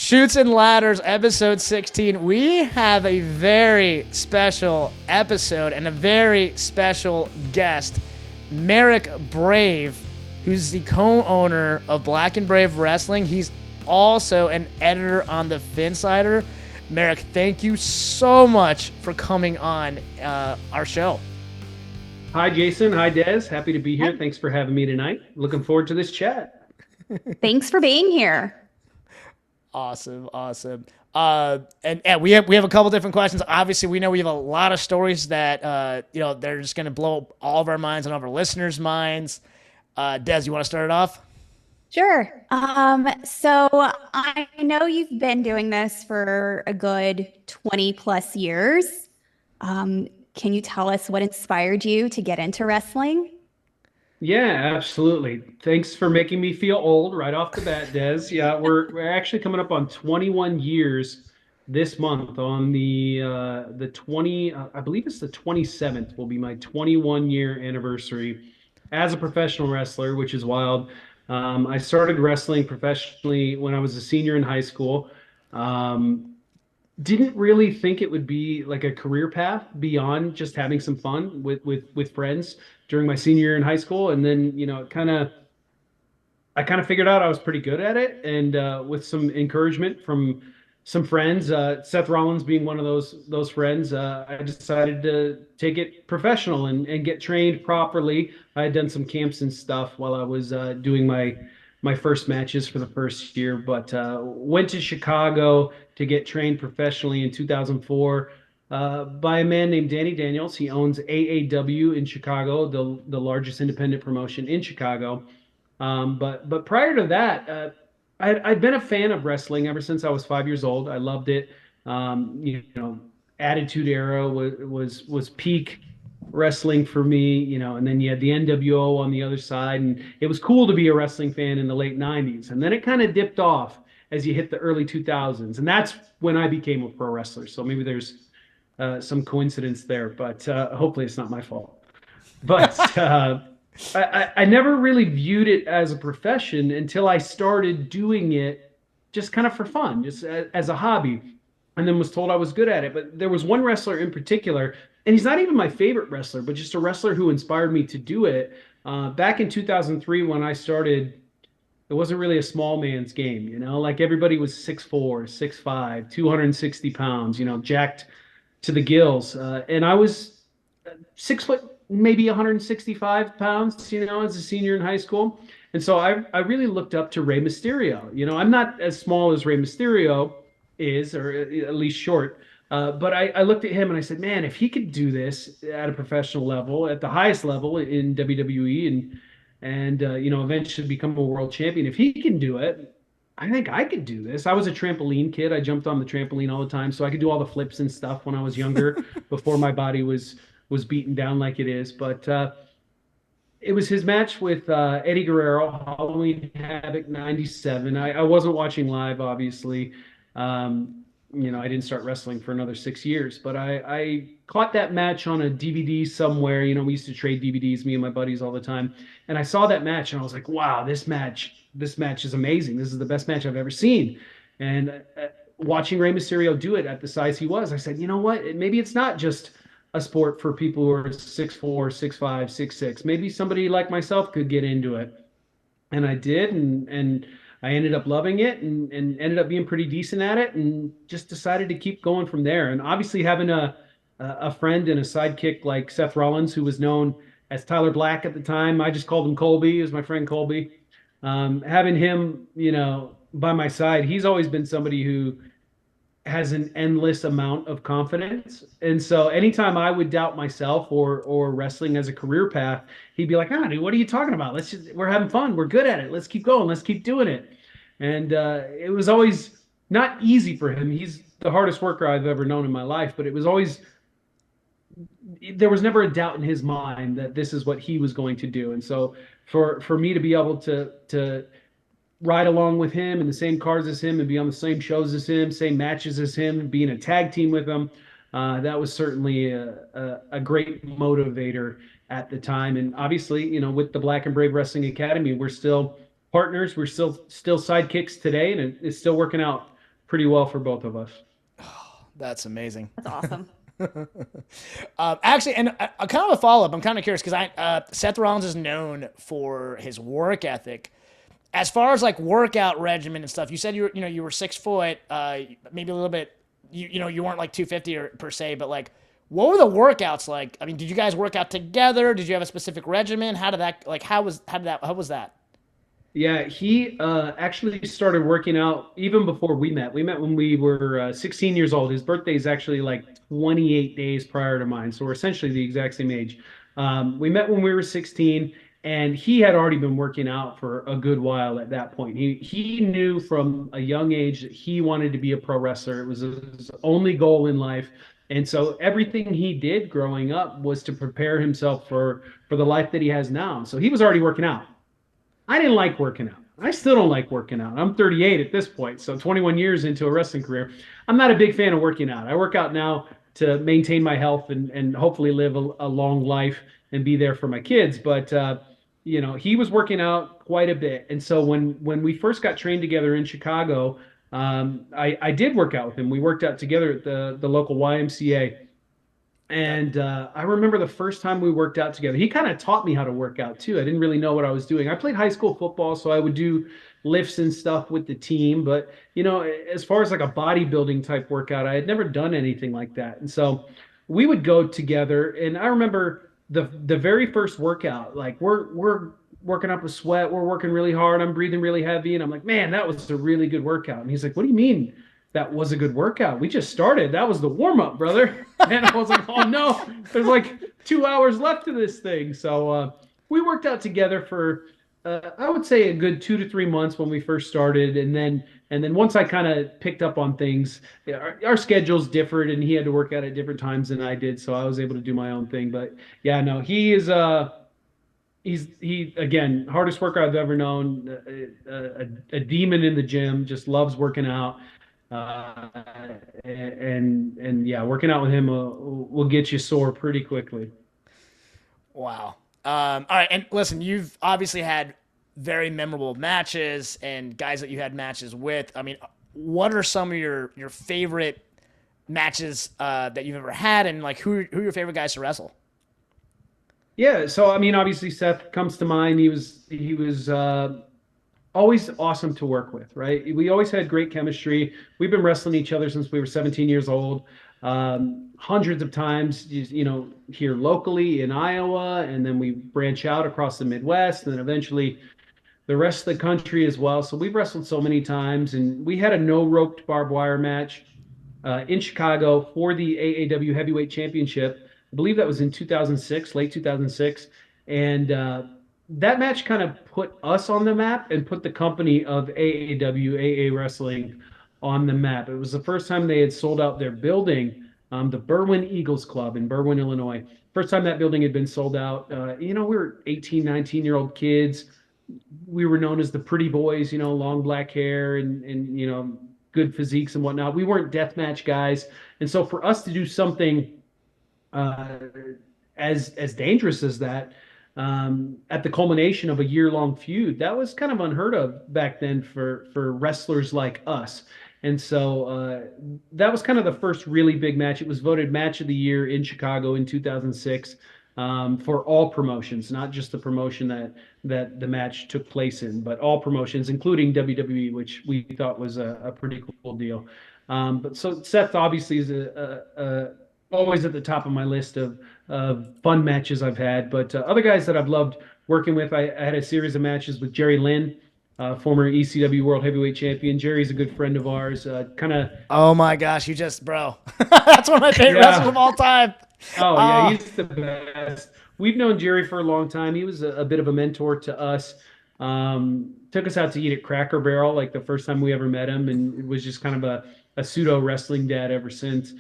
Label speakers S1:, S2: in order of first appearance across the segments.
S1: Shoots and Ladders, episode 16. We have a very special episode and a very special guest, Marek Brave, who's the co-owner of Black and Brave Wrestling. He's also an editor on the Finsider. Marek, thank you so much for coming on our show.
S2: Hi, Jason. Hi, Des. Happy to be here. Thanks for having me tonight. Looking forward to this chat.
S3: Thanks for being here.
S1: Awesome. And we have a couple different questions. Obviously, we know we have a lot of stories that they're just going to blow all of our minds and all of our listeners' minds. Des, you want to start it off?
S3: Sure. So I know you've been doing this for a good 20 plus years. Can you tell us what inspired you to get into wrestling?
S2: Yeah, absolutely. Thanks for making me feel old right off the bat, Des. Yeah, we're actually coming up on 21 years this month. On the 20, I believe it's the 27th, will be my 21-year anniversary as a professional wrestler, which is wild. I started wrestling professionally when I was a senior in high school. Didn't really think it would be like a career path beyond just having some fun with friends during my senior year in high school. And then, I kind of figured out I was pretty good at it. And with some encouragement from some friends, Seth Rollins being one of those friends, I decided to take it professional and get trained properly. I had done some camps and stuff while I was doing my first matches for the first year, but went to Chicago to get trained professionally in 2004 by a man named Danny Daniels. He owns AAW in Chicago, the largest independent promotion in Chicago. But prior to that, I'd been a fan of wrestling ever since I was 5 years old. I loved it. Attitude Era was peak wrestling for me, and then you had the NWO on the other side, and it was cool to be a wrestling fan in the late 90s. And then it kind of dipped off as you hit the early 2000s, and that's when I became a pro wrestler. So maybe there's some coincidence there, but hopefully it's not my fault. But I never really viewed it as a profession until I started doing it just kind of for fun, just as a hobby, and then was told I was good at it. But there was one wrestler in particular, and he's not even my favorite wrestler, but just a wrestler who inspired me to do it. Back in 2003, when I started, it wasn't really a small man's game, like everybody was 6'4", 6'5", 260 pounds, jacked to the gills. And I was 6 foot, maybe 165 pounds, as a senior in high school. And so I really looked up to Rey Mysterio. I'm not as small as Rey Mysterio is, or at least short. But I looked at him and I said, man, if he could do this at a professional level, at the highest level in WWE, and eventually become a world champion, if he can do it, I think I could do this. I was a trampoline kid. I jumped on the trampoline all the time, so I could do all the flips and stuff when I was younger, before my body was beaten down like it is. But it was his match with Eddie Guerrero, Halloween Havoc 97. I wasn't watching live, obviously. I didn't start wrestling for another 6 years, but I caught that match on a DVD somewhere. We used to trade DVDs, me and my buddies, all the time. And I saw that match and I was like, wow, this match is amazing. This is the best match I've ever seen. And watching Rey Mysterio do it at the size he was, I said, you know what? Maybe it's not just a sport for people who are 6'4", 6'5", 6'6". Maybe somebody like myself could get into it. And I did, and I ended up loving it and ended up being pretty decent at it, and just decided to keep going from there. And obviously having a friend and a sidekick like Seth Rollins, who was known as Tyler Black at the time. I just called him Colby. He was my friend Colby. Having him, by my side, he's always been somebody who has an endless amount of confidence. And so anytime I would doubt myself or wrestling as a career path, he'd be like, dude, what are you talking about? We're having fun. We're good at it. Let's keep going. Let's keep doing it. And it was always not easy for him. He's the hardest worker I've ever known in my life, but there was never a doubt in his mind that this is what he was going to do. And so for me to be able to ride along with him in the same cars as him and be on the same shows as him, same matches as him, being a tag team with him, that was certainly a great motivator at the time. And obviously, with the Black and Brave Wrestling Academy, we're still partners. We're still sidekicks today, and it's still working out pretty well for both of us.
S1: That's amazing.
S3: That's awesome.
S1: Actually, and kind of a follow up. I'm kind of curious because Seth Rollins is known for his work ethic. As far as like workout regimen and stuff, you said you were 6 foot, maybe a little bit. You weren't like 250 or per se, but like, what were the workouts like? I mean, did you guys work out together? Did you have a specific regimen? How did that like? How was that?
S2: Yeah, he actually started working out even before we met. We met when we were 16 years old. His birthday is actually like 28 days prior to mine, so we're essentially the exact same age. We met when we were 16, and he had already been working out for a good while at that point. He knew from a young age that he wanted to be a pro wrestler. It was his only goal in life. And so everything he did growing up was to prepare himself for the life that he has now. So he was already working out. I didn't like working out. I still don't like working out. I'm 38 at this point, so 21 years into a wrestling career. I'm not a big fan of working out. I work out now to maintain my health and hopefully live a long life and be there for my kids. But he was working out quite a bit. And so when we first got trained together in Chicago, I did work out with him. We worked out together at the local YMCA. And I remember the first time we worked out together. He kind of taught me how to work out too. I didn't really know what I was doing. I played high school football, so I would do lifts and stuff with the team. But as far as like a bodybuilding type workout, I had never done anything like that. And so we would go together. And I remember the very first workout. Like we're working up a sweat. We're working really hard. I'm breathing really heavy, and I'm like, man, that was a really good workout. And he's like, what do you mean? That was a good workout. We just started. That was the warm up, brother. And I was like, oh no, there's like 2 hours left to this thing. So we worked out together for, I would say, a good 2 to 3 months when we first started. And then once I kind of picked up on things, our schedules differed and he had to work out at different times than I did. So I was able to do my own thing. But yeah, no, he is, he again, hardest worker I've ever known, a demon in the gym, just loves working out. And yeah, working out with him will get you sore pretty quickly.
S1: Wow. All right, and listen, you've obviously had very memorable matches and guys that you had matches with. I mean, what are some of your favorite matches that you've ever had, and like who are your favorite guys to wrestle?
S2: Yeah, so I mean, obviously Seth comes to mind. He was always awesome to work with, right? We always had great chemistry. We've been wrestling each other since we were 17 years old, hundreds of times, here locally in Iowa, and then we branch out across the Midwest, and then eventually the rest of the country as well. So we've wrestled so many times, and we had a no-roped barbed wire match in Chicago for the AAW Heavyweight Championship. I believe that was in 2006, late 2006, and that match kind of put us on the map and put the company of AA Wrestling on the map. It was the first time they had sold out their building, the Berwyn Eagles Club in Berwyn, Illinois. First time that building had been sold out. We were 18, 19-year-old kids. We were known as the pretty boys, long black hair and good physiques and whatnot. We weren't deathmatch guys. And so for us to do something as dangerous as that, at the culmination of a year-long feud, that was kind of unheard of back then for wrestlers like us. And so that was kind of the first really big match. It was voted match of the year in Chicago in 2006 for all promotions, not just the promotion that the match took place in, but all promotions, including WWE, which we thought was a pretty cool deal. But so Seth obviously is always at the top of my list of fun matches I've had. But other guys that I've loved working with, I had a series of matches with Jerry Lynn, former ECW World Heavyweight Champion. Jerry's a good friend of ours.
S1: Oh my gosh, bro. That's one of my favorite wrestlers of all time.
S2: Oh yeah, he's the best. We've known Jerry for a long time. He was a bit of a mentor to us. Took us out to eat at Cracker Barrel like the first time we ever met him, and it was just kind of a pseudo wrestling dad ever since.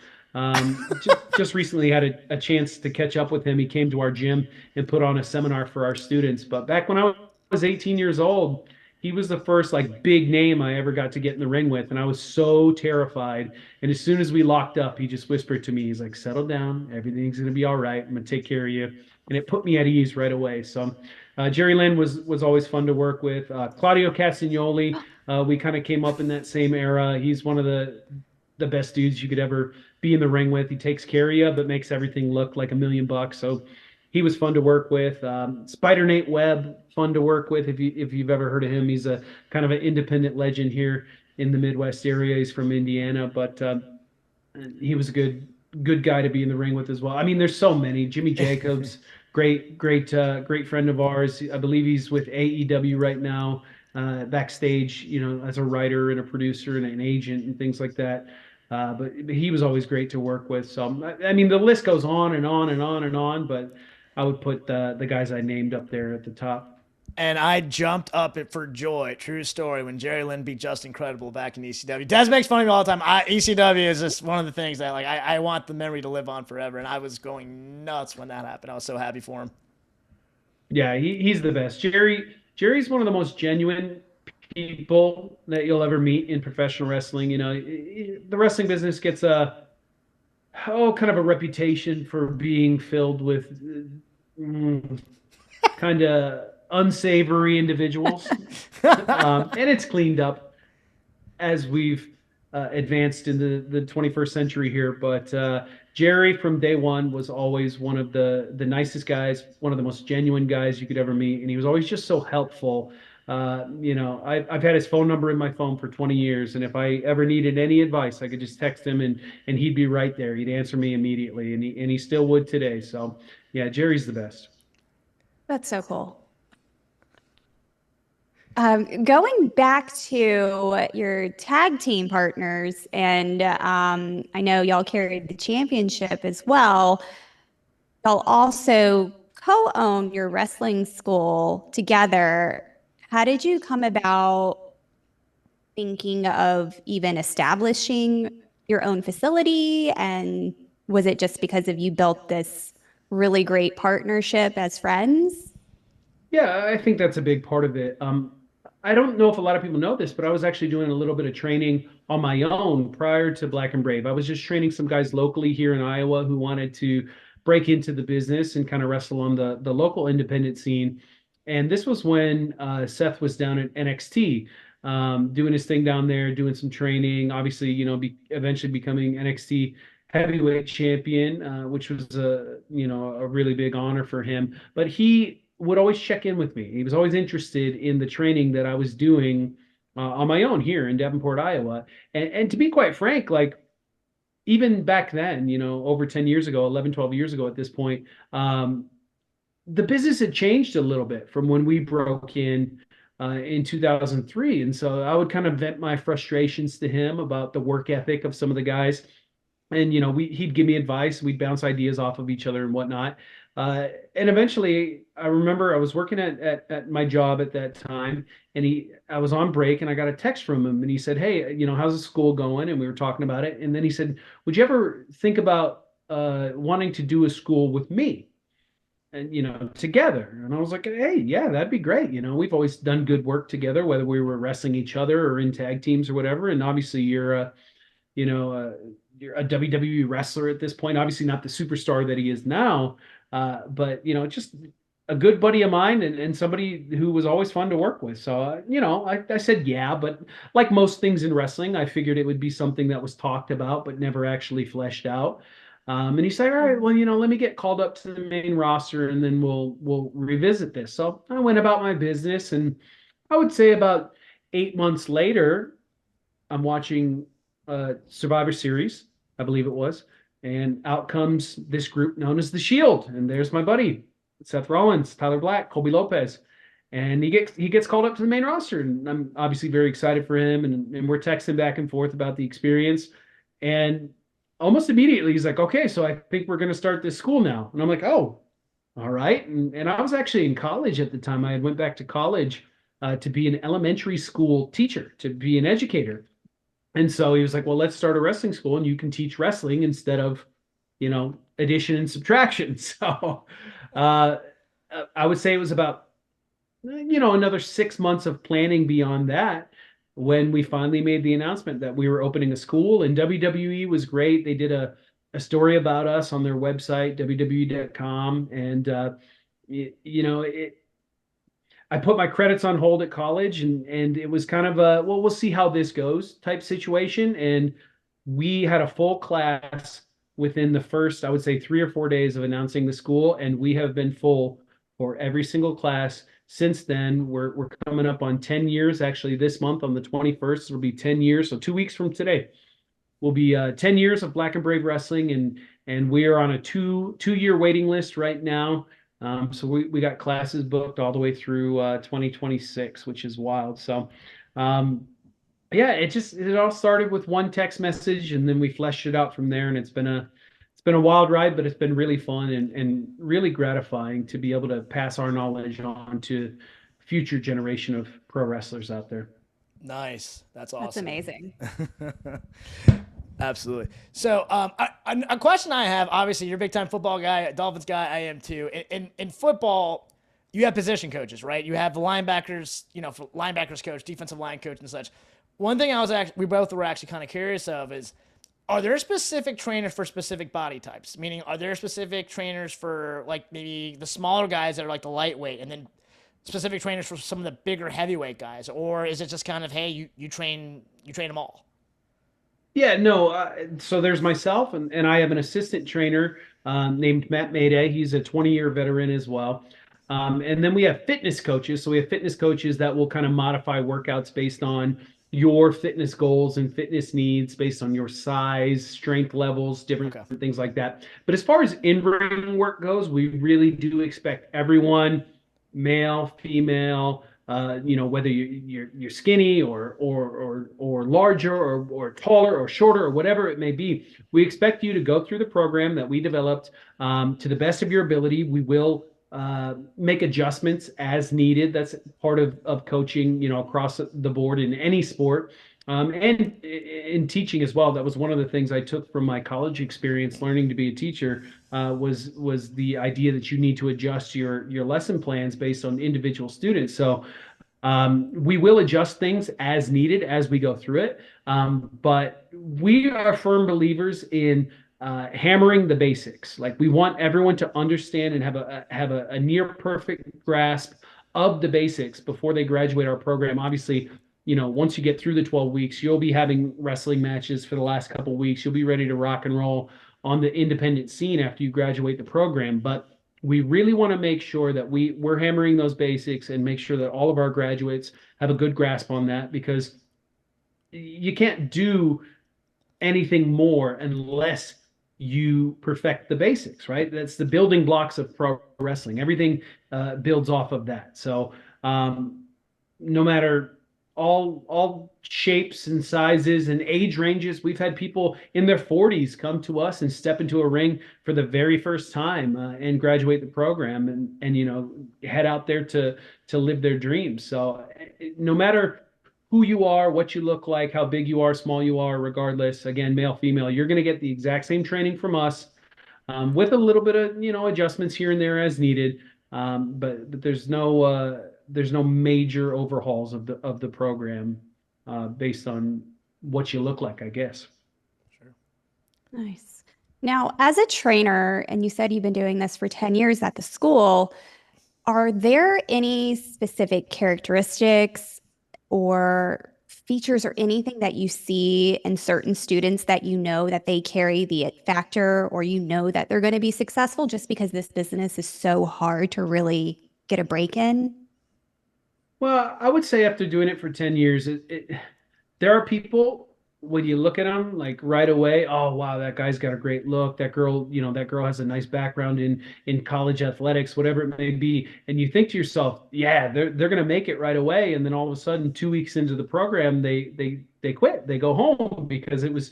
S2: Just recently had a chance to catch up with him. He came to our gym and put on a seminar for our students. But back when I was 18 years old, he was the first like big name I ever got to get in the ring with, and I was so terrified. And as soon as we locked up, he just whispered to me, he's like, settle down, everything's gonna be all right, I'm gonna take care of you. And it put me at ease right away. So Jerry Lynn was always fun to work with. Claudio Castagnoli, We kind of came up in that same era. He's one of the best dudes you could ever be in the ring with. He takes care of you, but makes everything look like $1,000,000. So he was fun to work with. Spider Nate Webb, fun to work with. If you've ever heard of him, he's a kind of an independent legend here in the Midwest area. He's from Indiana, but he was a good guy to be in the ring with as well. I mean, there's so many. Jimmy Jacobs, great friend of ours. I believe he's with AEW right now, backstage, as a writer and a producer and an agent and things like that. But he was always great to work with. So I mean, the list goes on and on and on and on. But I would put the guys I named up there at the top.
S1: And I jumped up it for joy. True story. When Jerry Lynn beat Justin Credible back in ECW. Des makes fun of me all the time. ECW is just one of the things that I want the memory to live on forever. And I was going nuts when that happened. I was so happy for him.
S2: Yeah, he's the best. Jerry's one of the most genuine people that you'll ever meet in professional wrestling. The wrestling business gets kind of a reputation for being filled with kind of unsavory individuals, and it's cleaned up as we've advanced into the 21st century here. But Jerry, from day one, was always one of the nicest guys, one of the most genuine guys you could ever meet, and he was always just so helpful. I've had his phone number in my phone for 20 years, and if I ever needed any advice, I could just text him, and he'd be right there. He'd answer me immediately, and he still would today. So, yeah, Jerry's the best.
S3: That's so cool. Going back to your tag team partners, and I know y'all carried the championship as well. Y'all also co-own your wrestling school together. How did you come about thinking of even establishing your own facility? And was it just because of you built this really great partnership as friends?
S2: Yeah, I think that's a big part of it. I don't know if a lot of people know this, but I was actually doing a little bit of training on my own prior to Black and Brave. I was just training some guys locally here in Iowa who wanted to break into the business and kind of wrestle on the local independent scene. And this was when Seth was down at NXT, doing his thing down there, doing some training, obviously, eventually becoming NXT heavyweight champion, which was a really big honor for him. But he would always check in with me. He was always interested in the training that I was doing on my own here in Davenport, Iowa. And to be quite frank, like even back then, over 10 years ago, 11, 12 years ago at this point, the business had changed a little bit from when we broke in 2003. And so I would kind of vent my frustrations to him about the work ethic of some of the guys. And, he'd give me advice. We'd bounce ideas off of each other and whatnot. And eventually, I remember I was working at my job at that time, and I was on break, and I got a text from him, and he said, "Hey, how's the school going?" And we were talking about it, and then he said, "Would you ever think about wanting to do a school with me, and together?" And I was like, "Hey, yeah, that'd be great. We've always done good work together, whether we were wrestling each other or in tag teams or whatever. And obviously, you're a WWE wrestler at this point, obviously not the superstar that he is now." But just a good buddy of mine and somebody who was always fun to work with. So, I said, yeah, but like most things in wrestling, I figured it would be something that was talked about, but never actually fleshed out. And he said, all right, well, let me get called up to the main roster and then we'll revisit this. So I went about my business, and I would say about 8 months later, I'm watching Survivor Series, I believe it was. And out comes this group known as the Shield, and there's my buddy Seth Rollins, Tyler Black, Colby Lopez, and he gets called up to the main roster, and I'm obviously very excited for him. And we're texting back and forth about the experience, and almost immediately he's like, "Okay, so I think we're going to start this school now." And I'm like, "Oh, all right." And I was actually in college at the time. I had went back to college to be an elementary school teacher, to be an educator. And so he was like, "Well, let's start a wrestling school, and you can teach wrestling instead of, addition and subtraction." So I would say it was about, another 6 months of planning beyond that when we finally made the announcement that we were opening a school. And WWE was great. They did a story about us on their website, www.com. And, I put my credits on hold at college, and it was kind of a, well, we'll see how this goes type situation. And we had a full class within the first, I would say, 3 or 4 days of announcing the school, and we have been full for every single class since then. We're coming up on 10 years. Actually, this month on the 21st, it'll be 10 years. So 2 weeks from today will be 10 years of Black and Brave Wrestling, and we are on a two-year waiting list right now. So we got classes booked all the way through 2026, which is wild. So yeah, it all started with one text message, and then we fleshed it out from there. And it's been a wild ride, but it's been really fun and really gratifying to be able to pass our knowledge on to future generation of pro wrestlers out there.
S1: Nice. That's awesome.
S3: That's amazing.
S1: Absolutely. So, a question I have, obviously, you're a big time football guy, Dolphins guy, I am too. In football, you have position coaches, right? You have the linebackers, for linebackers coach, defensive line coach, and such. One thing we both were actually kind of curious of is, are there specific trainers for specific body types? Meaning, are there specific trainers for like maybe the smaller guys that are like the lightweight, and then specific trainers for some of the bigger heavyweight guys? Or is it just kind of, hey, you train them all?
S2: Yeah, no. So there's myself, and I have an assistant trainer named Matt Mayday. He's a 20-year veteran as well. And then we have fitness coaches. So we have fitness coaches that will kind of modify workouts based on your fitness goals and fitness needs, based on your size, strength levels, different things like that. But as far as in-ring work goes, we really do expect everyone, male, female, whether you're skinny or larger or taller or shorter or whatever it may be, we expect you to go through the program that we developed to the best of your ability. We will make adjustments as needed. That's part of coaching, across the board in any sport. And in teaching as well. That was one of the things I took from my college experience learning to be a teacher, was the idea that you need to adjust your lesson plans based on individual students. So we will adjust things as needed as we go through it. But we are firm believers in hammering the basics. Like, we want everyone to understand and have a near perfect grasp of the basics before they graduate our program. Obviously, once you get through the 12 weeks, you'll be having wrestling matches for the last couple of weeks. You'll be ready to rock and roll on the independent scene after you graduate the program. But we really want to make sure that we're hammering those basics and make sure that all of our graduates have a good grasp on that, because you can't do anything more unless you perfect the basics, right? That's the building blocks of pro wrestling. Everything builds off of that. So no matter all shapes and sizes and age ranges. We've had people in their 40s come to us and step into a ring for the very first time and graduate the program and head out there to live their dreams. So no matter who you are, what you look like, how big you are, small you are, regardless, again, male, female, you're going to get the exact same training from us with a little bit of adjustments here and there as needed. But there's no major overhauls of the program based on what you look like, I guess.
S1: Sure.
S3: Nice. Now, as a trainer, and you said you've been doing this for 10 years at the school, are there any specific characteristics or features or anything that you see in certain students that that they carry the it factor, or that they're going to be successful just because this business is so hard to really get a break in?
S2: Well, I would say after doing it for 10 years, there are people, when you look at them, like right away, oh, wow, that guy's got a great look. That girl has a nice background in college athletics, whatever it may be. And you think to yourself, yeah, they're going to make it right away. And then all of a sudden, 2 weeks into the program, they quit. They go home because it was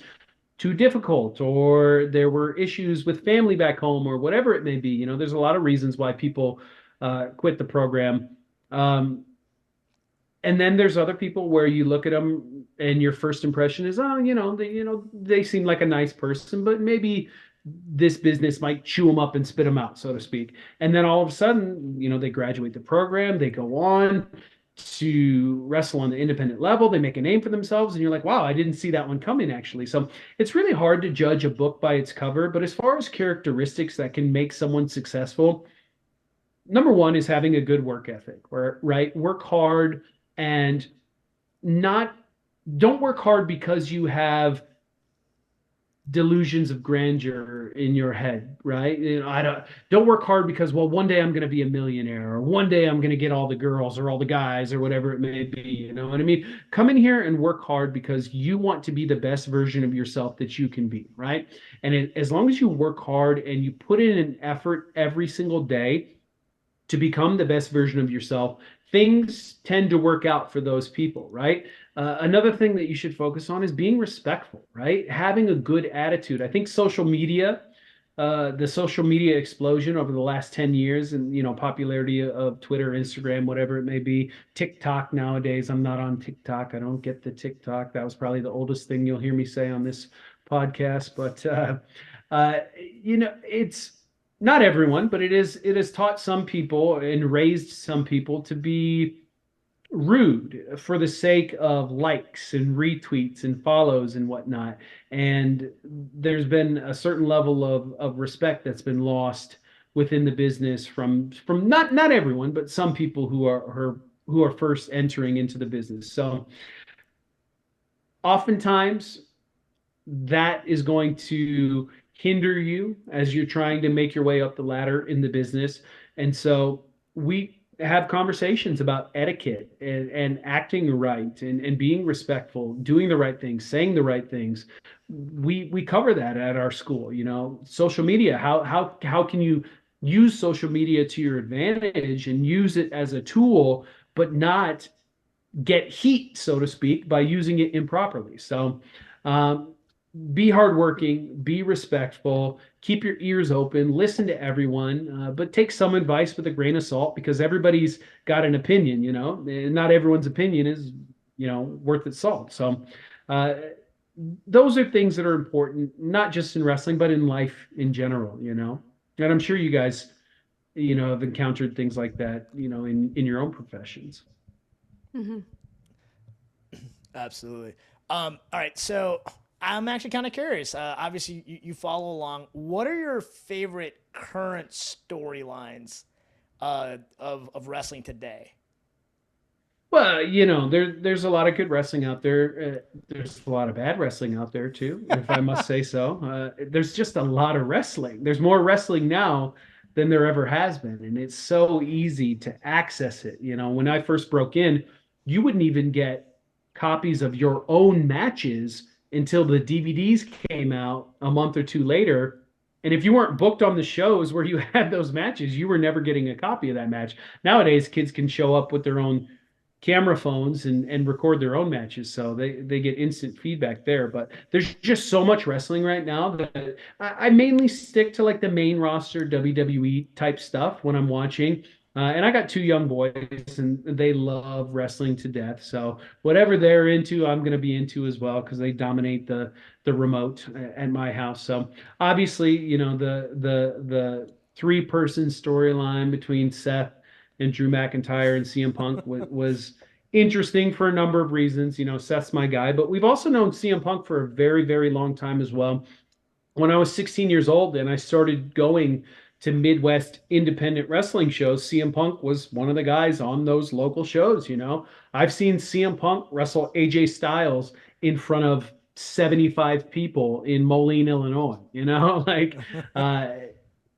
S2: too difficult, or there were issues with family back home, or whatever it may be. There's a lot of reasons why people quit the program. And then there's other people where you look at them and your first impression is, oh, they seem like a nice person, but maybe this business might chew them up and spit them out, so to speak. And then all of a sudden, they graduate the program, they go on to wrestle on the independent level, they make a name for themselves, and you're like, wow, I didn't see that one coming, actually. So it's really hard to judge a book by its cover, but as far as characteristics that can make someone successful, number one is having a good work ethic, right? Work hard and not don't work hard because you have delusions of grandeur in your head, right? I don't work hard because, well, one day I'm going to be a millionaire, or one day I'm going to get all the girls or all the guys or whatever it may be. You know what I mean? Come in here and work hard because you want to be the best version of yourself that you can be, right? And as long as you work hard and you put in an effort every single day to become the best version of yourself, things tend to work out for those people, right? Another thing that you should focus on is being respectful, right? Having a good attitude. I think the social media explosion over the last 10 years and, popularity of Twitter, Instagram, whatever it may be, TikTok nowadays. I'm not on TikTok. I don't get the TikTok. That was probably the oldest thing you'll hear me say on this podcast. But, it's not everyone, but it has taught some people and raised some people to be rude for the sake of likes and retweets and follows and whatnot. And there's been a certain level of respect that's been lost within the business from not everyone, but some people who are first entering into the business. So oftentimes that is going to hinder you as you're trying to make your way up the ladder in the business. And so we have conversations about etiquette and acting right and being respectful, doing the right things, saying the right things. We cover that at our school. Social media, how can you use social media to your advantage and use it as a tool, but not get heat, so to speak, by using it improperly. So be hardworking, be respectful, keep your ears open, listen to everyone, but take some advice with a grain of salt because everybody's got an opinion, and not everyone's opinion is, worth its salt. So those are things that are important, not just in wrestling, but in life in general, and I'm sure you guys, have encountered things like that, in your own professions.
S3: Mm-hmm.
S1: Absolutely. All right. So I'm actually kind of curious. Obviously, you follow along. What are your favorite current storylines of wrestling today?
S2: Well, there's a lot of good wrestling out there. There's a lot of bad wrestling out there too, if I must say so. There's just a lot of wrestling. There's more wrestling now than there ever has been, and it's so easy to access it. When I first broke in, you wouldn't even get copies of your own matches until the DVDs came out a month or two later. And if you weren't booked on the shows where you had those matches, you were never getting a copy of that match. Nowadays, kids can show up with their own camera phones and record their own matches. So they get instant feedback there. But there's just so much wrestling right now that I mainly stick to like the main roster WWE type stuff when I'm watching. And I got two young boys and they love wrestling to death. So whatever they're into, I'm going to be into as well because they dominate the remote at my house. So obviously, the 3-person storyline between Seth and Drew McIntyre and CM Punk was interesting for a number of reasons. Seth's my guy, but we've also known CM Punk for a very, very long time as well. When I was 16 years old and I started going to Midwest independent wrestling shows, CM Punk was one of the guys on those local shows. I've seen CM Punk wrestle AJ Styles in front of 75 people in Moline, Illinois,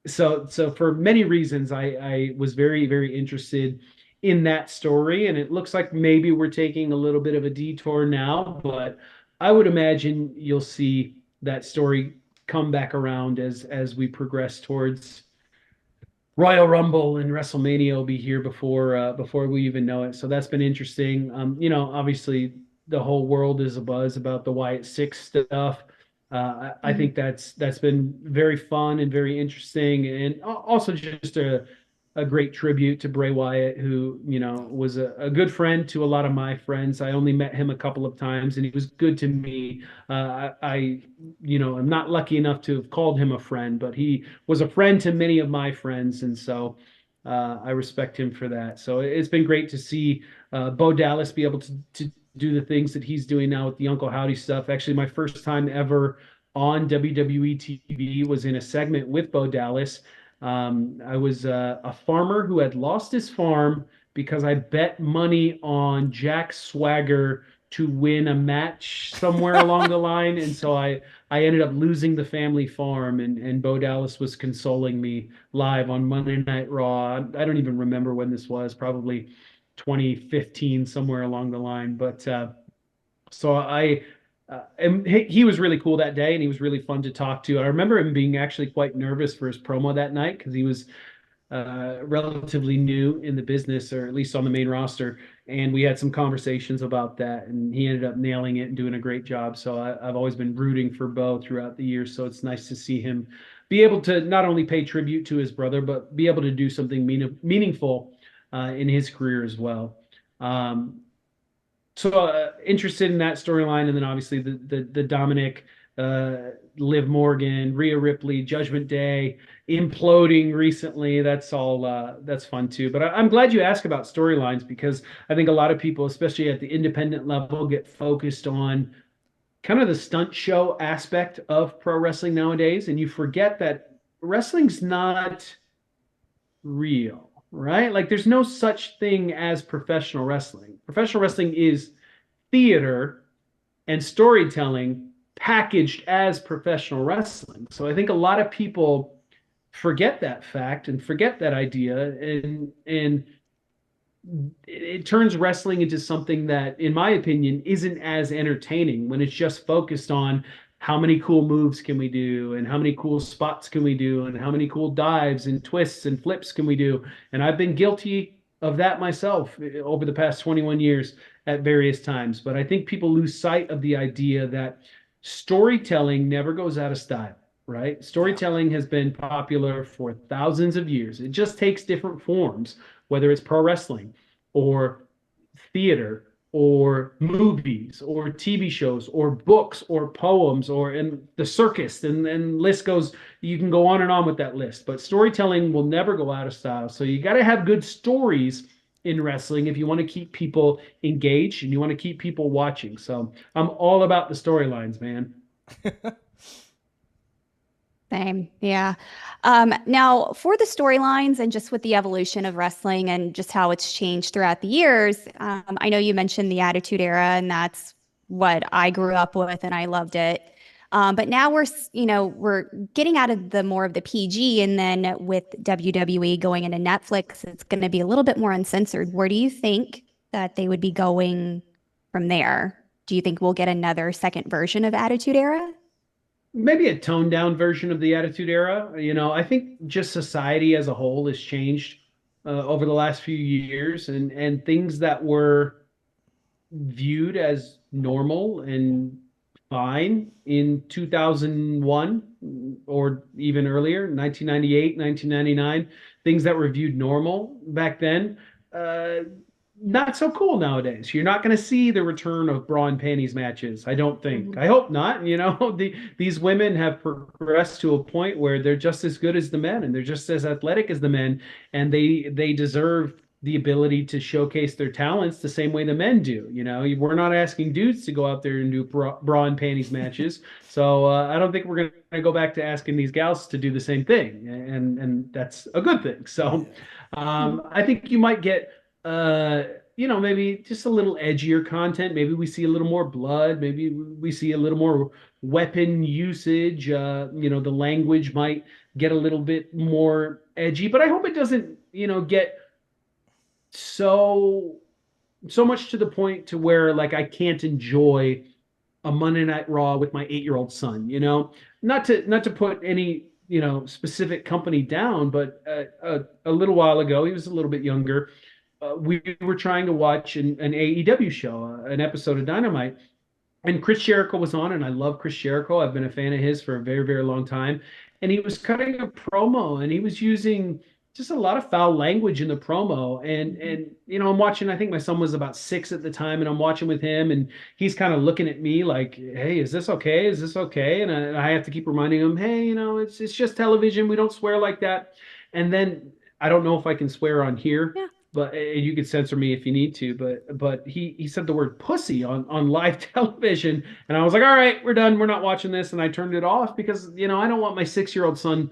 S2: so for many reasons, I was very, very interested in that story. And it looks like maybe we're taking a little bit of a detour now, but I would imagine you'll see that story come back around as we progress towards Royal Rumble, and WrestleMania will be here before we even know it. So that's been interesting. Obviously the whole world is abuzz about the Wyatt Six stuff. I think that's been very fun and very interesting, and also just a great tribute to Bray Wyatt, who was a good friend to a lot of my friends. I only met him a couple of times, and he was good to me. I'm not lucky enough to have called him a friend, but he was a friend to many of my friends, and so I respect him for that. So it's been great to see Bo Dallas be able to do the things that he's doing now with the Uncle Howdy stuff. Actually, my first time ever on WWE TV was in a segment with Bo Dallas. I was a farmer who had lost his farm because I bet money on Jack Swagger to win a match somewhere along the line, and so I ended up losing the family farm, and Bo Dallas was consoling me live on Monday Night Raw. I don't even remember when this was, probably 2015, somewhere along the line. But so and he was really cool that day, and he was really fun to talk to. I remember him being actually quite nervous for his promo that night because he was relatively new in the business, or at least on the main roster. And we had some conversations about that, and he ended up nailing it and doing a great job. So I've always been rooting for Bo throughout the years. So it's nice to see him be able to not only pay tribute to his brother, but be able to do something meaningful in his career as well. So interested in that storyline, and then obviously the Dominic, Liv Morgan, Rhea Ripley, Judgment Day imploding recently. That's all that's fun too. But I'm glad you asked about storylines, because I think a lot of people, especially at the independent level, get focused on kind of the stunt show aspect of pro wrestling nowadays, and you forget that wrestling's not real, right? Like there's no such thing as professional wrestling. Professional wrestling is theater and storytelling packaged as professional wrestling. So I think a lot of people forget that fact and forget that idea, and it turns wrestling into something that, in my opinion, isn't as entertaining when it's just focused on how many cool moves can we do, and how many cool spots can we do, and how many cool dives and twists and flips can we do. And I've been guilty of that myself over the past 21 years at various times. But I think people lose sight of the idea that storytelling never goes out of style, right? Storytelling has been popular for thousands of years. It just takes different forms, whether it's pro wrestling or theater or movies or TV shows or books or poems or in the circus, and list goes, you can go on and on with that list. But storytelling will never go out of style. So you got to have good stories in wrestling if you want to keep people engaged and you want to keep people watching. So I'm all about the storylines, man.
S3: Same. Yeah. Now, for the storylines and just with the evolution of wrestling and just how it's changed throughout the years, I know you mentioned the Attitude Era, and that's what I grew up with, and I loved it. But now we're getting out of the more of the PG, and then with WWE going into Netflix, it's going to be a little bit more uncensored. Where do you think that they would be going from there? Do you think we'll get another second version of Attitude Era?
S2: Maybe a toned down version of the Attitude Era. I think just society as a whole has changed over the last few years, and things that were viewed as normal and fine in 2001 or even earlier, 1998, 1999, things that were viewed normal back then, not so cool nowadays. You're not going to see the return of bra and panties matches, I don't think. I hope not. These women have progressed to a point where they're just as good as the men, and they're just as athletic as the men, and they deserve the ability to showcase their talents the same way the men do. We're not asking dudes to go out there and do bra and panties matches. So I don't think we're going to go back to asking these gals to do the same thing, and that's a good thing. So I think you might get maybe just a little edgier content. Maybe we see a little more blood. Maybe we see a little more weapon usage. The language might get a little bit more edgy, but I hope it doesn't, get so much to the point to where like I can't enjoy a Monday Night Raw with my 8-year-old son. Not to put any specific company down, but a little while ago, he was a little bit younger. We were trying to watch an AEW show, an episode of Dynamite, and Chris Jericho was on, and I love Chris Jericho. I've been a fan of his for a very, very long time. And he was cutting a promo, and he was using just a lot of foul language in the promo. And I'm watching, I think my son was about 6 at the time, and I'm watching with him, and he's kind of looking at me like, hey, is this okay? Is this okay? And I have to keep reminding him, hey, it's just television. We don't swear like that. And then I don't know if I can swear on here.
S3: Yeah.
S2: But you could censor me if you need to. But he said the word pussy on live television, and I was like, all right, we're done. We're not watching this, and I turned it off because I don't want my 6-year-old son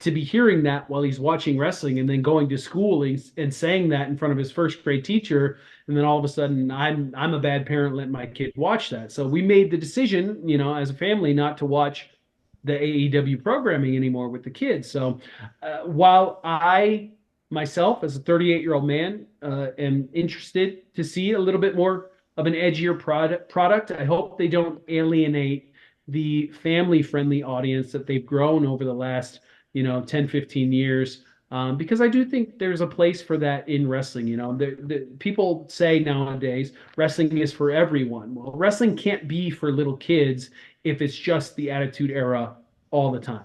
S2: to be hearing that while he's watching wrestling and then going to school and saying that in front of his first grade teacher. And then all of a sudden I'm a bad parent letting my kid watch that. So we made the decision, as a family, not to watch the AEW programming anymore with the kids. So while I myself, as a 38-year-old man, am interested to see a little bit more of an edgier product, I hope they don't alienate the family-friendly audience that they've grown over the last 10, 15 years. Because I do think there's a place for that in wrestling. The people say nowadays wrestling is for everyone. Well, wrestling can't be for little kids if it's just the Attitude Era all the time.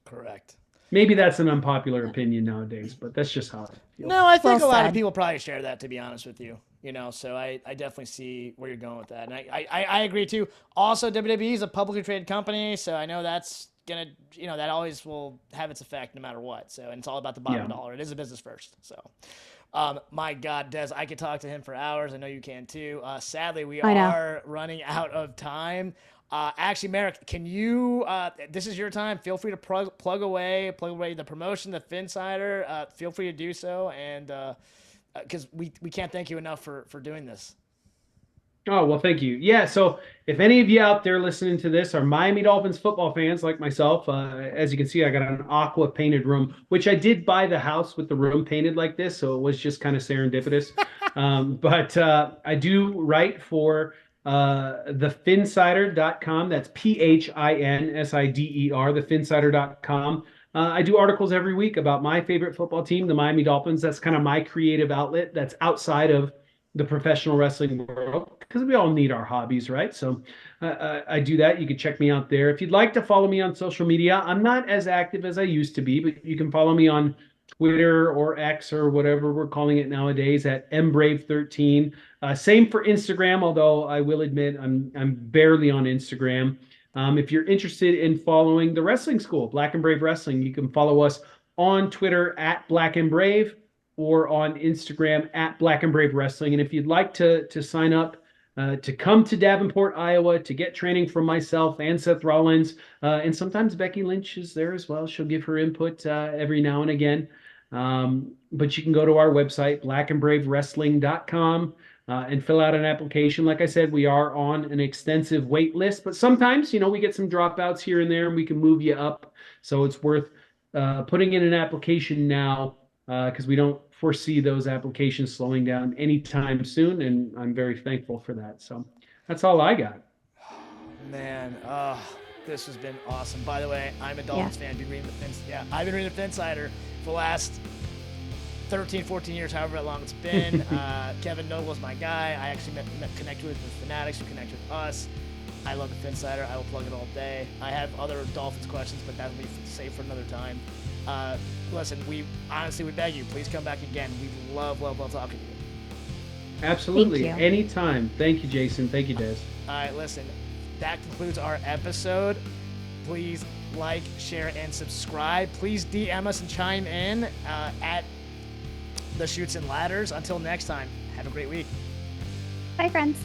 S1: Correct.
S2: Maybe that's an unpopular opinion nowadays, but that's just how I feel.
S1: No, I think
S3: Well
S1: a lot
S3: said.
S1: of people probably share that, to be honest with you. So I definitely see where you're going with that. And I agree too. Also, WWE is a publicly traded company, so I know that's gonna, that always will have its effect no matter what. So, and it's all about the bottom dollar. It is a business first. So, my God, Des, I could talk to him for hours. I know you can too. Sadly, we are running out of time. Actually, Marek, can you, this is your time. Feel free to plug away the promotion, the Finsider. Feel free to do so. And, because we can't thank you enough for doing this.
S2: Oh, well, thank you. Yeah, so if any of you out there listening to this are Miami Dolphins football fans like myself, as you can see, I got an aqua painted room, which I did buy the house with the room painted like this, so it was just kind of serendipitous. But I do write for thefinsider.com. That's PHINSIDER, thefinsider.com. I do articles every week about my favorite football team, the Miami Dolphins. That's kind of my creative outlet that's outside of the professional wrestling world, because we all need our hobbies, right? So I do that. You can check me out there. If you'd like to follow me on social media, I'm not as active as I used to be, but you can follow me on Twitter or X or whatever we're calling it nowadays at mbrave13. Same for Instagram, although I will admit I'm barely on Instagram. If you're interested in following the wrestling school, Black and Brave Wrestling, you can follow us on Twitter at Black and Brave or on Instagram at Black and Brave Wrestling. And if you'd like to sign up to come to Davenport, Iowa, to get training from myself and Seth Rollins, and sometimes Becky Lynch is there as well. She'll give her input every now and again. But you can go to our website, blackandbravewrestling.com, and fill out an application. Like I said, we are on an extensive wait list, but sometimes, we get some dropouts here and there and we can move you up. So it's worth putting in an application now, because we don't foresee those applications slowing down anytime soon, and I'm very thankful for that. So that's all I got.
S1: Man, this has been awesome. By the way, I'm a Dolphins fan. I've been reading the Finsider for the last 13, 14 years, however long it's been. Kevin Noble's my guy. I actually connected with the Fanatics, who connect with us. I love the Finsider. I will plug it all day. I have other Dolphins questions, but that will be saved for another time. Listen, we beg you, please come back again. We love talking to you.
S2: Absolutely.
S3: Thank you.
S2: Anytime. Thank you, Jason. Thank you, Des.
S1: All right, listen, that concludes our episode. Please like, share, and subscribe. Please DM us and chime in at the Chutes and Ladders. Until next time, have a great week.
S3: Bye, friends.